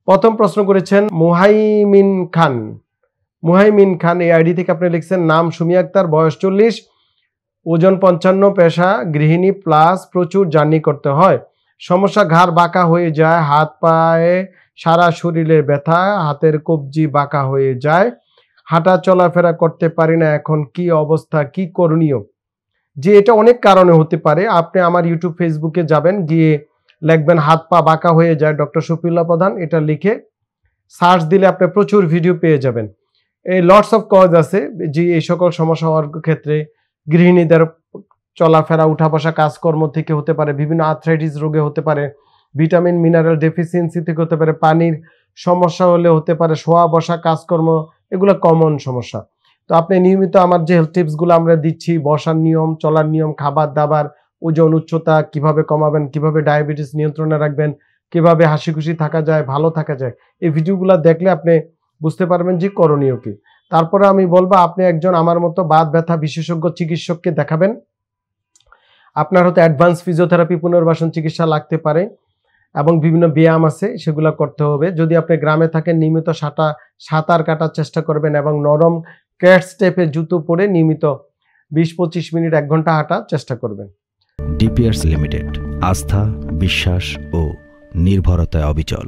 প্রথম প্রশ্ন করেছেন মুহাইমিন খান। মুহাইমিন খান এই আইডি থেকে আপনি লিখছেন, নাম সুমি আক্তার, বয়স 40, ওজন 55, পেশা গৃহিণী প্লাস প্রচুর জার্নি করতে হয়। সমস্যা ঘাড় বাঁকা হয়ে যায়, হাত পায়ে সারা শরীরে ব্যথা, হাতের কবজি বাঁকা হয়ে যায়, হাঁটা চলাফেরা করতে পারি না, এখন কি অবস্থা, কি করণীয়? যে এটা অনেক কারণে হতে পারে। আপনি আমার ইউটিউব ফেসবুকে যাবেন, গিয়ে লিখবেন হাত পা বাঁকা হয়ে যায় ডক্টর শফিউল্লাহ প্রধান, এটা লিখে সার্চ দিলে আপনি প্রচুর ভিডিও পেয়ে যাবেন। এই লটস অফ কজ আছে যে এই সকল সমস্যা হওয়ার ক্ষেত্রে গৃহিণীদের চলাফেরা উঠা বসা কাজকর্ম থেকে হতে পারে, বিভিন্ন আর্থ্রাইটিস রোগে হতে পারে, ভিটামিন মিনারেল ডেফিসিয়েন্সি থেকে হতে পারে, পানির সমস্যা হলে হতে পারে, শোয়া বসা কাজকর্ম, এগুলো কমন সমস্যা। তো আপনি নিয়মিত আমার যে হেলথ টিপসগুলো আমরা দিচ্ছি, বসার নিয়ম, চলার নিয়ম, খাবার দাবার, ওজন উচ্চতা কিভাবে কমাবেন, কিভাবে ডায়াবেটিস নিয়ন্ত্রণে রাখবেন, কিভাবে হাসি খুশি থাকা যায়, ভালো থাকা যায়, এই ভিডিওগুলো দেখলে আপনি বুঝতে পারবেন যে করণীয় কি। তারপরে আমি বলবো আপনি একজন আমার মতো বাত ব্যথা বিশেষজ্ঞ চিকিৎসককে দেখাবেন। আপনার হয়তো অ্যাডভান্স ফিজিওথেরাপি পুনর্বাসন চিকিৎসা লাগতে পারে এবং বিভিন্ন ব্যায়াম আছে, সেগুলো করতে হবে। যদি আপনি গ্রামে থাকেন, নিয়মিত সাঁতার কাটার চেষ্টা করবেন এবং নরম ক্যাট স্টেপে জুতো পরে নিয়মিত 20-25 মিনিট 1 ঘন্টা হাঁটার চেষ্টা করবেন। ডিপিয়ার্স লিমিটেড, আস্থা, বিশ্বাস ও নির্ভরতায় অবিচল।